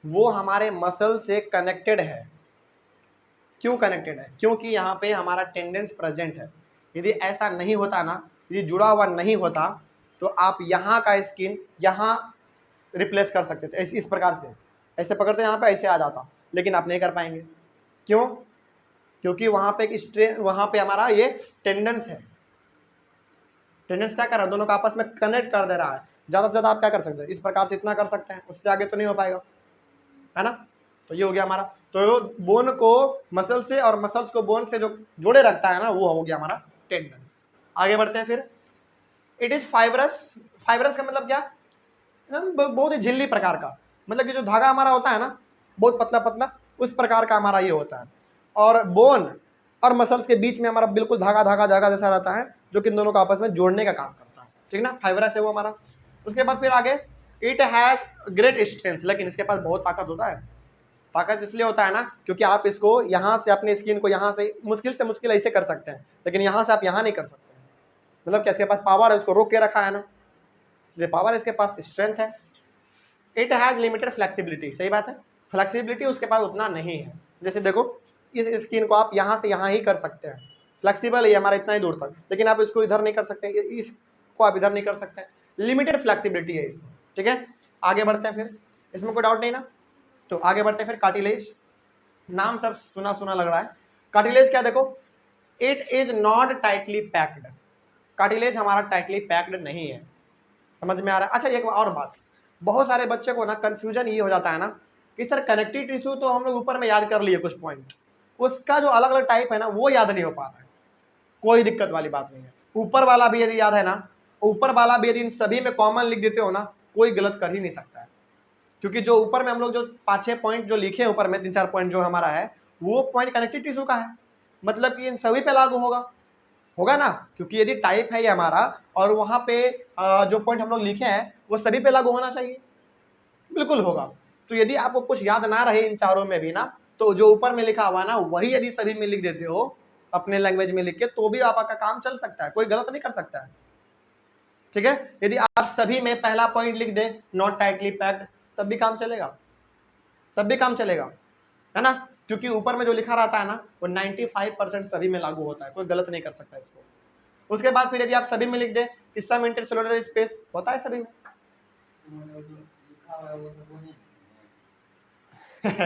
वो हमारे मसल से कनेक्टेड है। क्यों कनेक्टेड है? क्योंकि यहाँ पे हमारा टेंडेंस प्रेजेंट है। यदि ऐसा नहीं होता ना, यदि जुड़ा हुआ नहीं होता तो आप यहाँ का स्किन यहाँ रिप्लेस कर सकते थे इस प्रकार से, ऐसे पकड़ते यहाँ पे ऐसे आ जाता, लेकिन आप नहीं कर पाएंगे। क्यों? क्योंकि वहाँ पे एक स्ट्रेन, वहाँ पे हमारा ये टेंडेंस है। टेंडेंस क्या कर रहा है? दोनों को आपस में कनेक्ट कर दे रहा है। ज़्यादा से ज़्यादा आप क्या कर सकते हैं? इस प्रकार से इतना कर सकते हैं, उससे आगे तो नहीं हो पाएगा, है ना। तो ये हो गया हमारा, तो बोन को मसल से और मसल्स को बोन से जो जोड़े रखता है ना, वो हो गया हमारा टेंडेंस। आगे बढ़ते हैं फिर। It is fibrous. फाइब्रस का मतलब क्या? बहुत ही झिल्ली प्रकार का, मतलब कि जो धागा हमारा होता है ना बहुत पतला पतला, उस प्रकार का हमारा ये होता है। और बोन और मसल्स के बीच में हमारा बिल्कुल धागा धागा धागा जैसा रहता है, जो कि इन दोनों को आपस में जोड़ने का काम करता है, ठीक ना। फाइब्रस है वो हमारा। उसके बाद फिर आगे, इट हैज ग्रेट स्ट्रेंथ, लेकिन इसके पास बहुत ताकत होता है। ताकत इसलिए होता है ना क्योंकि आप इसको यहाँ से अपने स्किन को यहाँ से मुश्किल ऐसे कर सकते हैं, लेकिन यहाँ से आप यहाँ नहीं कर सकते। मतलब क्या? इसके पास पावर है, उसको रोक के रखा है ना, इसलिए पावर, इसके पास स्ट्रेंथ है। इट हैज लिमिटेड फ्लेक्सिबिलिटी, सही बात है, फ्लेक्सिबिलिटी उसके पास उतना नहीं है। जैसे देखो इस स्किन को आप यहाँ से यहाँ ही कर सकते हैं, फ्लेक्सिबल है हमारा इतना ही दूर तक, लेकिन आप इसको इधर नहीं कर सकते, इसको आप इधर नहीं कर सकते, लिमिटेड फ्लेक्सिबिलिटी है इसमें, ठीक है। आगे बढ़ते हैं फिर, इसमें कोई डाउट नहीं ना। तो आगे बढ़ते हैं फिर। कार्टिलेज, नाम सब सुना सुना लग रहा है। कार्टिलेज क्या? देखो, it is not tightly packed. Cartilage हमारा टाइटली पैक्ड नहीं है। समझ में आ रहा है? अच्छा एक और बात, बहुत सारे बच्चे को ना कंफ्यूजन ये हो जाता है ना कि सर कनेक्टिव टिश्यू तो हम लोग ऊपर में याद कर लिए कुछ पॉइंट, उसका जो अलग अलग टाइप है ना वो याद नहीं हो पा रहा है। कोई दिक्कत वाली बात नहीं है, ऊपर वाला भी यदि याद है ना, ऊपर वाला भी यदि इन सभी में कॉमन लिख देते हो ना, कोई गलत कर ही नहीं सकता है। क्योंकि जो ऊपर में हम लोग जो 5-6 पॉइंट जो लिखे हैं ऊपर में, 3-4 पॉइंट जो हमारा है, वो पॉइंट कनेक्टिव टिश्यू का है, मतलब कि इन सभी पे लागू होगा ना। क्योंकि यदि टाइप है ये हमारा और वहां पे जो पॉइंट हम लोग लिखे हैं वो सभी पे लागू होना चाहिए, बिल्कुल होगा। तो यदि आपको कुछ याद ना रहे इन चारों में भी ना, तो जो ऊपर में लिखा हुआ ना वही यदि सभी में लिख देते हो अपने लैंग्वेज में लिख के, तो भी आपका काम चल सकता है, कोई गलत नहीं कर सकता है, ठीक है। यदि आप सभी में पहला पॉइंट लिख दे नॉट टाइटली पैक्ड, तब भी काम चलेगा, है ना। क्योंकि ऊपर में जो लिखा रहता है ना वो 95% सभी में लागू होता है, कोई गलत नहीं कर सकता इसको। उसके बाद फिर यदि आप सभी में लिख दे कि सम इंटरसेलुलर स्पेस होता है सभी में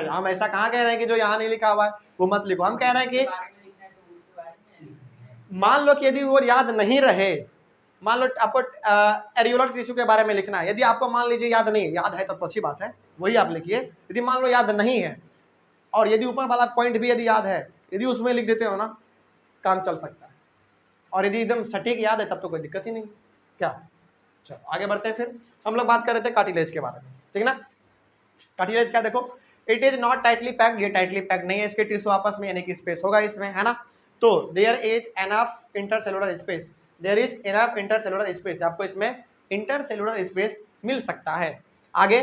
हम ऐसा कहाँ कह रहे हैं कि जो यहाँ नहीं लिखा हुआ है वो मत लिखो। हम कह रहे हैं कि मान लो कि यदि वो याद नहीं रहे, मान लो आपको एरियोलर टिश्यू के बारे में लिखना है, यदि आपको मान लीजिए याद नहीं है, याद है तब तो अच्छी बात है, वही आप लिखिए। यदि मान लो याद नहीं है और यदि ऊपर वाला पॉइंट भी यदि याद है, यदि उसमें लिख देते हो ना, काम चल सकता है। और यदि एकदम सटीक याद है तब तो कोई दिक्कत ही नहीं। क्या? चलो आगे बढ़ते हैं। फिर हम लोग बात कर रहे थे कार्टिलेज के बारे में, ठीक है ना। कार्टिलेज क्या, देखो it is not tightly packed, ये टाइटली पैक्ड नहीं है, इसके टिश्यू आपस में यानी कि स्पेस होगा इसमें, है ना। तो there is enough intercellular space, there is enough intercellular space, आपको इसमें इंटरसेलुलर स्पेस मिल सकता है। आगे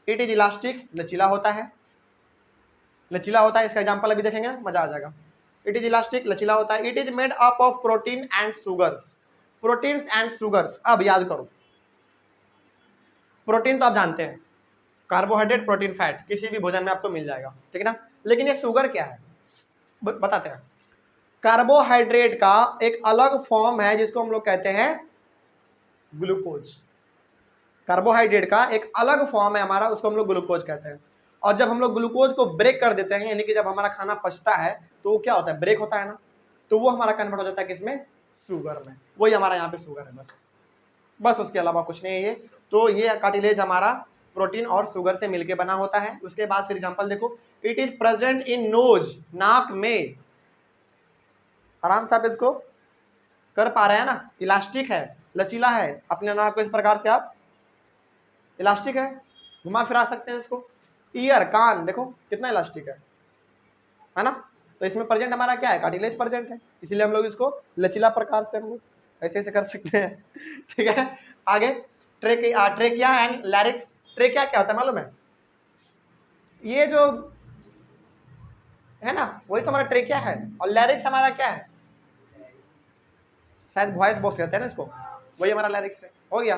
इट इज इलास्टिक, लचीला होता है, लचीला होता है, इसका एग्जांपल अभी देखेंगे ना, मजा आ जाएगा। इट इज इलास्टिक, लचीला होता है। It is made up of protein and sugars, proteins and sugars. अब याद करो, प्रोटीन तो आप जानते हैं, कार्बोहाइड्रेट, प्रोटीन, फैट, किसी भी भोजन में आपको मिल जाएगा, ठीक है ना। लेकिन ये शुगर क्या है बताते हैं। कार्बोहाइड्रेट का एक अलग फॉर्म है जिसको हम लोग कहते हैं ग्लूकोज। कार्बोहाइड्रेट का एक अलग फॉर्म है हमारा, उसको हम लोग ग्लूकोज कहते हैं। और जब हम लोग ग्लूकोज को ब्रेक कर देते हैं, यानी कि जब हमारा खाना पचता है तो वो क्या होता है, ब्रेक होता है ना, तो वो हमारा कन्वर्ट हो जाता है किसमें, शुगर में। वही हमारा यहाँ पे शुगर है, बस उसके अलावा कुछ नहीं है ये। तो ये कार्टिलेज हमारा प्रोटीन और शुगर से मिलके बना होता है। उसके बाद फिर एग्जांपल देखो, it is present in knows, नाक में, आराम से आप इसको कर पा रहे हैं ना, इलास्टिक है, लचीला है, अपने नाक को इस प्रकार से आप इलास्टिक है, घुमा फिरा सकते हैं इसको। ईयर, कान, देखो कितना इलास्टिक है ना। तो इसमें प्रेजेंट हमारा क्या है, कार्टिलेज प्रेजेंट है, इसीलिए हम लोग इसको लचीला प्रकार से हम लोग ऐसे ऐसे कर सकते हैं, ठीक है। आगे ट्रेकिया एंड लैरिक्स। ट्रेकिया क्या होता है मालूम है, ये जो है ना वही तो हमारा ट्रेकिया है, और लैरिक्स हमारा क्या है, शायद वॉइस बॉक्स कहते हैं ना इसको, वही हमारा लैरिक्स है। हो गया,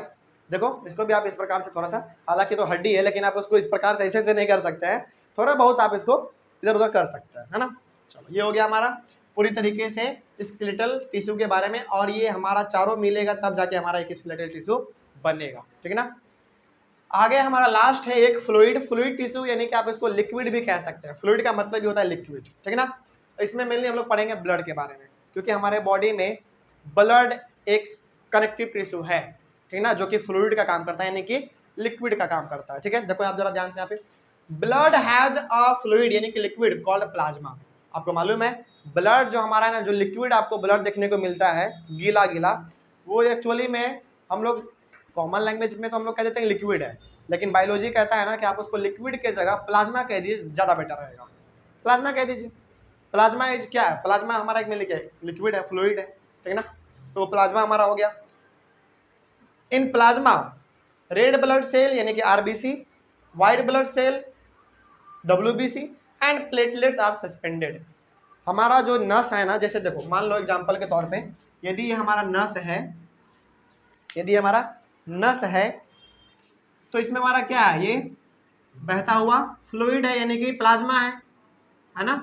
देखो इसको भी आप इस प्रकार से थोड़ा सा, हालांकि तो हड्डी है लेकिन आप उसको इस प्रकार से ऐसे नहीं कर सकते हैं, थोड़ा बहुत आप इसको इधर उधर कर सकते हैं, है ना। चलो ये हो गया हमारा पूरी तरीके से स्केलेटल टिश्यू के बारे में, और ये हमारा चारों मिलेगा तब जाके हमारा एक स्केलेटल टिश्यू बनेगा, ठीक है ना। आगे हमारा लास्ट है एक फ्लूइड, फ्लूइड टिश्यू, यानी कि आप इसको लिक्विड भी कह सकते हैं। फ्लूइड का मतलब भी होता है लिक्विड, ठीक है ना। इसमें मेनली हम लोग पढ़ेंगे ब्लड के बारे में, क्योंकि हमारे बॉडी में ब्लड एक कनेक्टिव टिश्यू है, ठीक ना, जो कि फ्लूइड का काम करता है, यानी कि लिक्विड का काम करता है, ठीक है। देखो आप जरा ध्यान से यहाँ पे, ब्लड हैज अ फ्लूइड यानी कि लिक्विड कॉल्ड प्लाज्मा। आपको मालूम है ब्लड जो हमारा है ना, जो लिक्विड आपको ब्लड देखने को मिलता है गीला गीला, वो एक्चुअली में हम लोग कॉमन लैंग्वेज में तो हम लोग कह देते हैं लिक्विड है, लेकिन बायोलॉजी कहता है ना कि आप उसको लिक्विड के जगह प्लाज्मा कह दीजिए, ज़्यादा बेटर रहेगा। प्लाज्मा कह दीजिए। प्लाज्मा इज क्या है, प्लाज्मा हमारा एक में लिक्विड है, फ्लूइड है, ठीक है ना। तो प्लाज्मा हमारा हो गया। In plasma red blood cell यानी कि RBC, white blood cell WBC and platelets are suspended. हमारा जो नस है ना, जैसे देखो मान लो एग्जांपल के तौर पे, यदि ये हमारा नस है, यदि हमारा नस है तो इसमें हमारा क्या है, ये बहता हुआ फ्लूइड है यानी कि प्लाज्मा है ना,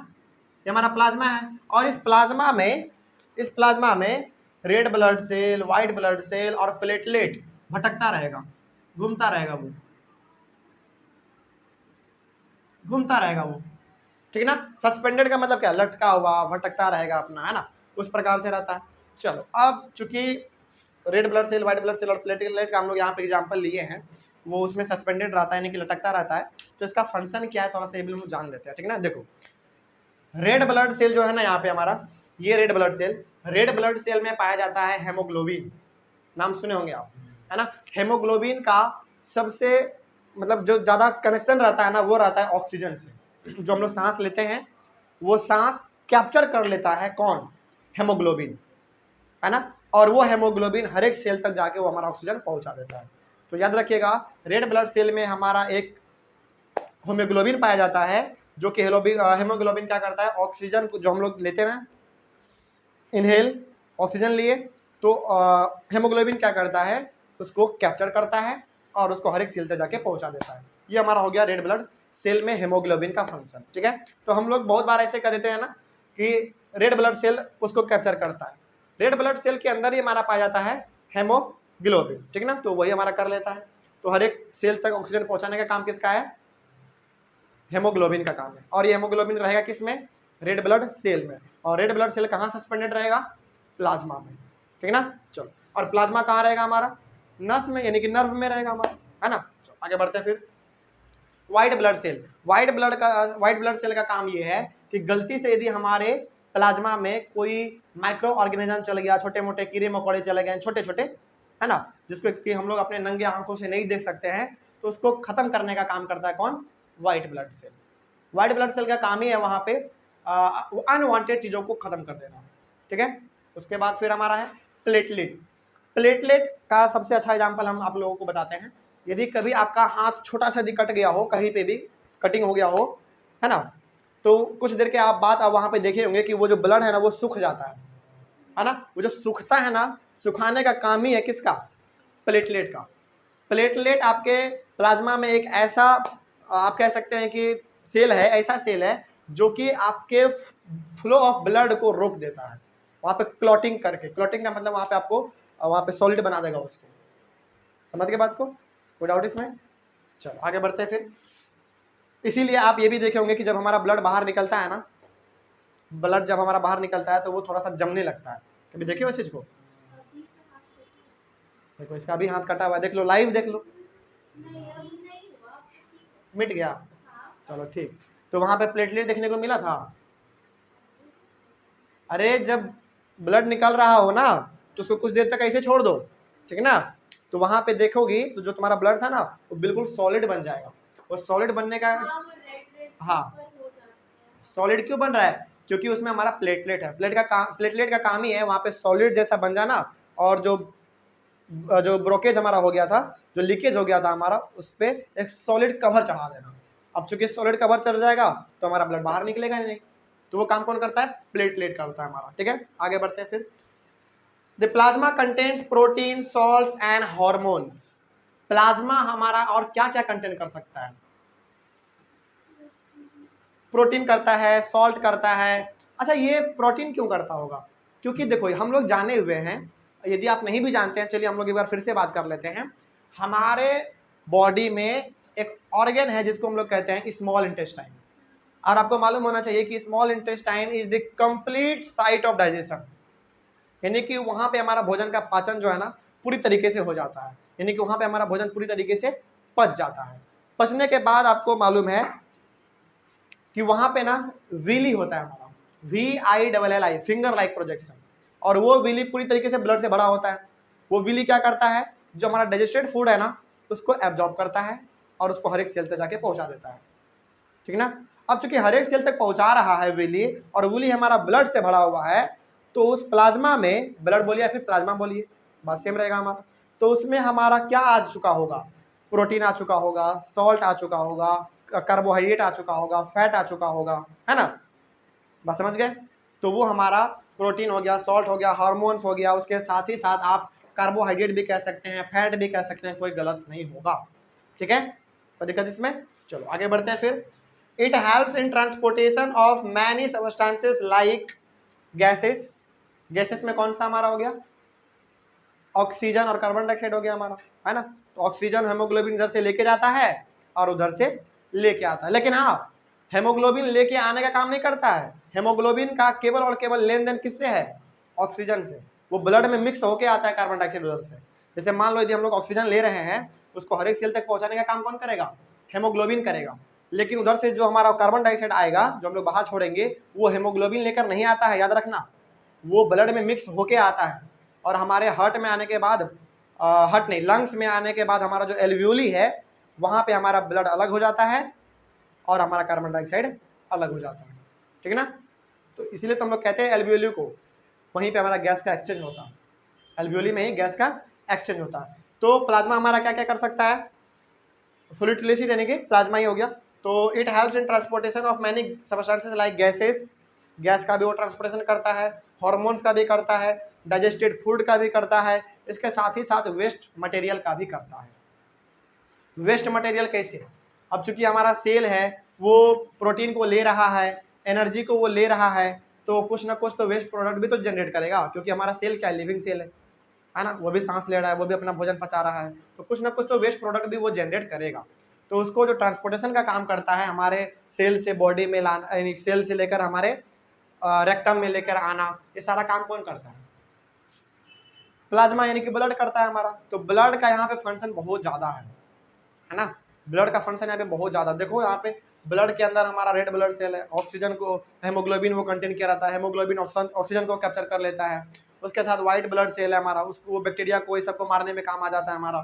ये हमारा प्लाज्मा है। और इस प्लाज्मा में red blood cell, white blood cell और प्लेटलेट भटकता रहेगा, घूमता रहेगा वो, घूमता रहेगा वो, ठीक है ना। सस्पेंडेड का मतलब क्या, लटका हुआ, भटकता रहेगा अपना, है ना, उस प्रकार से रहता है। चलो अब चूंकि red blood cell, white blood cell और प्लेटलेट का हम लोग यहाँ पे एग्जांपल लिए हैं, वो उसमें सस्पेंडेड रहता है यानी कि लटकता रहता है, तो इसका फंक्शन क्या है थोड़ा सा ये भी हम जान लेते हैं, ठीक है ना। देखो रेड ब्लड सेल जो है ना यहाँ पे हमारा, ये रेड ब्लड सेल में पाया जाता है हेमोग्लोबिन, नाम सुने होंगे आप, है ना। हेमोग्लोबिन का सबसे मतलब जो ज़्यादा कनेक्शन रहता है ना, वो रहता है ऑक्सीजन से। जो हम लोग सांस लेते हैं वो सांस कैप्चर कर लेता है कौन, हेमोग्लोबिन, है ना। और वो हेमोग्लोबिन हर एक सेल तक जाके वो हमारा ऑक्सीजन पहुंचा देता है। तो याद रखिएगा रेड ब्लड सेल में हमारा एक हेमोग्लोबिन पाया जाता है, जो कि हेमोग्लोबिन क्या करता है, ऑक्सीजन जो हम लोग लेते हैं ना, इनहेल ऑक्सीजन लिए, तो हेमोग्लोबिन क्या करता है, उसको कैप्चर करता है और उसको हर एक सेल तक जाके पहुंचा देता है। ये हमारा हो गया रेड ब्लड सेल में हेमोग्लोबिन का फंक्शन, ठीक है। तो हम लोग बहुत बार ऐसे कर देते हैं ना कि रेड ब्लड सेल उसको कैप्चर करता है, रेड ब्लड सेल के अंदर ही हमारा पाया जाता है हेमोग्लोबिन, ठीक है ना, तो वही हमारा कर लेता है। तो हर एक सेल तक ऑक्सीजन पहुंचाने का काम किसका है, हेमोग्लोबिन का काम है। और ये हेमोग्लोबिन रहेगा किसमें, रेड ब्लड सेल में। और रेड ब्लड सेल कहाँ सस्पेंडेड रहेगा, प्लाज्मा में, ठीक है ना। चलो, और प्लाज्मा कहाँ रहेगा हमारा, नस में यानी कि नर्व में रहेगा हमारा, है ना। चलो आगे बढ़ते हैं फिर। White blood cell, white blood cell का काम ये है कि गलती से यदि हमारे प्लाज्मा में कोई माइक्रो ऑर्गेनिज्म चले गया, छोटे मोटे कीड़े मकोड़े चले गए, छोटे छोटे, है ना, जिसको कि हम लोग अपने नंगे आंखों से नहीं देख सकते हैं, तो उसको खत्म करने का काम करता है कौन? White blood cell. White blood cell का काम ही है वहां पे अनवांटेड चीजों को खत्म कर देना, ठीक है। उसके बाद फिर हमारा है प्लेटलेट। प्लेटलेट का सबसे अच्छा एग्जाम्पल हम आप लोगों को बताते हैं। यदि कभी आपका हाथ छोटा सा यदि कट गया हो, कहीं पे भी कटिंग हो गया हो, है ना, तो कुछ देर के आप बाद आप वहां पे देखे होंगे कि वो जो ब्लड है ना वो सूख जाता है ना। वो जो सूखता है ना, सुखाने का काम ही है किसका? प्लेटलेट का। प्लेटलेट आपके प्लाज्मा में एक ऐसा आप कह सकते हैं कि सेल है, ऐसा सेल है जो कि आपके फ्लो ऑफ ब्लड को रोक देता है वहां पे क्लॉटिंग करके। क्लॉटिंग का मतलब वहां पे आपको वहां पे सॉलिड बना देगा उसको। समझ गए बात को? कोई डाउट इसमें? चलो आगे बढ़ते हैं फिर। इसीलिए आप ये भी देखे होंगे कि जब हमारा ब्लड बाहर निकलता है ना, ब्लड जब हमारा बाहर निकलता है तो वो थोड़ा सा जमने लगता है। कभी देखे हो इस चीज को? देखो इसका भी हाथ कटा हुआ है, देख लो, लाइव देख लो। मिट गया? चलो ठीक। तो वहां पे प्लेटलेट देखने को मिला था। अरे जब ब्लड निकल रहा हो ना तो उसको कुछ देर तक ऐसे छोड़ दो, ठीक है ना, तो वहां पे देखोगी तो जो तुम्हारा ब्लड था ना वो बिल्कुल सॉलिड बन जाएगा। और सॉलिड बनने का, हाँ, सॉलिड क्यों बन रहा है? क्योंकि उसमें हमारा प्लेटलेट है। प्लेटलेट का काम ही है वहां पे सॉलिड जैसा बन जाना, और जो ब्रोकेज हमारा हो गया था, जो लीकेज हो गया था हमारा, उस पर एक सॉलिड कवर चढ़ा देना। अब चूंकि सॉलिड कवर चढ़ जाएगा तो हमारा ब्लड बाहर निकलेगा नहीं। तो वो काम कौन करता है? प्लेटलेट करता है हमारा, ठीक है। आगे बढ़ते हैं फिर। The plasma contains protein, salts and hormones. Plasma हमारा और क्या क्या कंटेन कर सकता है? प्रोटीन करता है, सॉल्ट करता है। अच्छा, ये प्रोटीन क्यों करता होगा? क्योंकि देखो हम लोग जाने हुए हैं, यदि आप नहीं भी जानते हैं, चलिए हम लोग एक बार फिर से बात कर लेते हैं। हमारे बॉडी में एक ऑर्गन है जिसको हम लोग कहते हैं स्मॉल इंटेस्टाइन। और आपको मालूम होना चाहिए कि small intestine is the complete site of digestion, यानी कि वहां पे हमारा भोजन का पाचन जो है ना पूरी तरीके से हो जाता है, यानी कि वहां पे हमारा भोजन पूरी तरीके से पच जाता है। पचने के बाद आपको मालूम है कि वहां पे ना विली होता है हमारा, VILLI, फिंगर लाइक प्रोजेक्शन। और वो विली पूरी तरीके से ब्लड से भरा होता है। वो विली क्या करता है? जो हमारा डाइजेस्टेड फूड है ना उसको एब्जॉर्ब करता है और उसको हर एक सेल तक जाके पहुंचा देता है, ठीक है ना। अब चूंकि हर एक सेल तक पहुंचा रहा है विली, और विली हमारा ब्लड से भरा हुआ है, तो उस प्लाज्मा में, ब्लड बोलिए या फिर प्लाज्मा बोलिए, बात सेम रहेगा हमारा, तो उसमें हमारा क्या आ चुका होगा? प्रोटीन आ चुका होगा, सॉल्ट आ चुका होगा, कार्बोहाइड्रेट आ चुका होगा, फैट आ चुका होगा, है ना। बात समझ गए? तो वो हमारा प्रोटीन हो गया, सॉल्ट हो गया, हार्मोन्स हो गया, उसके साथ ही साथ आप कार्बोहाइड्रेट भी कह सकते हैं, फैट भी कह सकते हैं, कोई गलत नहीं होगा, ठीक है। कोई दिक्कत इसमें? चलो आगे बढ़ते हैं फिर। It helps in transportation of many substances like gases. Gases में कौन सा हमारा हो गया? ऑक्सीजन और कार्बन डाइऑक्साइड हो गया हमारा, है ना। तो ऑक्सीजन हेमोग्लोबिन इधर से लेके जाता है और उधर से लेके आता है। लेकिन हाँ, हेमोग्लोबिन लेके आने का काम नहीं करता है। हेमोग्लोबिन का केवल और केवल लेन देन किससे है? ऑक्सीजन से। वो ब्लड में मिक्स होके आता है कार्बन डाइऑक्साइड उधर से। जैसे मान लो यदि हम लोग ऑक्सीजन ले रहे हैं, उसको हर एक सेल तक पहुंचाने का काम कौन करेगा? हेमोग्लोबिन करेगा। लेकिन उधर से जो हमारा कार्बन डाइऑक्साइड आएगा, जो हम लोग बाहर छोड़ेंगे, वो हेमोग्लोबिन लेकर नहीं आता है, याद रखना। वो ब्लड में मिक्स होके आता है और हमारे हार्ट में आने के बाद, हार्ट नहीं, लंग्स में आने के बाद हमारा जो एल्वियोली है वहां पे हमारा ब्लड अलग हो जाता है और हमारा कार्बन डाइऑक्साइड अलग हो जाता है, ठीक है ना। तो इसीलिए तो हम लोग कहते हैं एल्वियोली को, वहीं पे हमारा गैस का एक्सचेंज होता है, एल्वियोली में ही गैस का एक्सचेंज होता है। तो प्लाज्मा हमारा क्या क्या कर सकता है? फ्लूइड रिलेटेड यानी कि प्लाज्मा ही हो गया। तो it helps in transportation of many substances like gases, gas का भी वो ट्रांसपोर्टेशन करता है, हार्मोन्स का भी करता है, डाइजेस्टेड फूड का भी करता है, इसके साथ ही साथ वेस्ट मटेरियल का भी करता है। वेस्ट मटेरियल कैसे? अब चूंकि हमारा सेल है वो प्रोटीन को ले रहा है, एनर्जी को वो ले रहा है, तो कुछ ना कुछ तो वेस्ट प्रोडक्ट भी तो जनरेट करेगा, क्योंकि हमारा सेल क्या है? लिविंग सेल है ना, वो भी सांस ले रहा है, वो भी अपना भोजन पचा रहा है, तो कुछ ना कुछ तो वेस्ट प्रोडक्ट भी वो जनरेट करेगा। तो उसको जो ट्रांसपोर्टेशन का काम करता है, हमारे सेल से बॉडी में लाना, यानी सेल से लेकर हमारे रेक्टम में लेकर आना, ये सारा काम कौन करता है? प्लाज्मा यानी कि ब्लड करता है हमारा। तो ब्लड का यहाँ पे फंक्शन बहुत ज्यादा है ना। ब्लड का फंक्शन यहाँ पे बहुत ज्यादा, देखो यहाँ पे ब्लड के अंदर हमारा रेड ब्लड सेल है, ऑक्सीजन को, हेमोग्लोबिन वो कंटेन किया रहता है, हेमोग्लोबिन ऑक्सीजन को कैप्चर कर लेता है। उसके साथ वाइट ब्लड सेल है हमारा, उसको वो बैक्टीरिया को, सबको मारने में काम आ जाता है हमारा।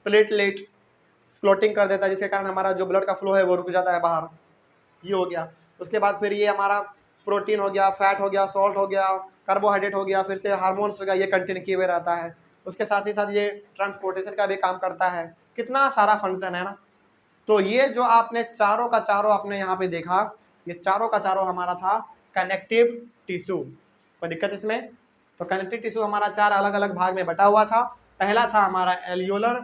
प्लेटलेट क्लोटिंग कर देता है, जिसके कारण हमारा जो ब्लड का फ्लो है वो रुक जाता है बाहर, ये हो गया। उसके बाद फिर ये हमारा प्रोटीन हो गया, फैट हो गया, सॉल्ट हो गया, कार्बोहाइड्रेट हो गया, फिर से हार्मोन्स हो गया, ये कंटेन किए हुए रहता है। उसके साथ ही साथ ये ट्रांसपोर्टेशन का भी काम करता है, कितना सारा फंक्शन है ना। तो ये जो आपने चारों का चारों आपने यहाँ पे देखा, ये चारों का चारों हमारा था कनेक्टिव टिश्यू। कोई दिक्कत इसमें? तो कनेक्टिव टिश्यू हमारा 4 अलग अलग भाग में बटा हुआ था। पहला था हमारा एरियोलर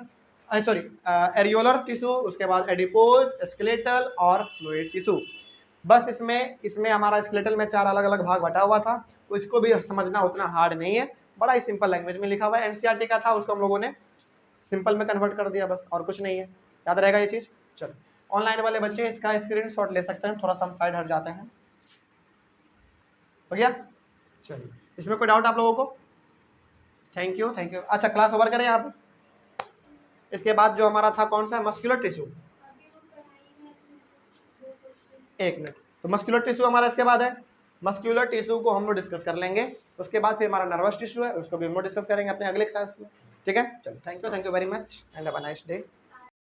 टिश्यू, उसके बाद एडिपोज, स्केलेटल और फ्लूइड टिश्यू। बस इसमें हमारा स्केलेटल में 4 अलग अलग भाग बटा हुआ था, तो इसको भी समझना उतना हार्ड नहीं है, बड़ा ही सिंपल लैंग्वेज में लिखा हुआ है। एनसीईआरटी का था, उसको हम लोगों ने सिंपल में कन्वर्ट कर दिया बस, और कुछ नहीं है। याद रहेगा ये चीज? चलो, ऑनलाइन वाले बच्चे इसका स्क्रीनशॉट ले सकते हैं, थोड़ा सा हम साइड हट जाते हैं। हो गया? चलिए, इसमें कोई डाउट आप लोगों को? Thank you, thank you. अच्छा, क्लास ओवर करें यहाँ पे। इसके बाद जो हमारा था कौन सा, मस्कुलर टिश्यू। एक मिनट, तो मस्कुलर टिश्यू हमारा इसके बाद है। मस्कुलर टिश्यू को हम लोग डिस्कस कर लेंगे, उसके बाद फिर हमारा नर्वस टिश्यू है, उसको भी हम लोग डिस्कस करेंगे अपने अगले क्लास में। ठीक है, चलो, thank you very much and have a nice day.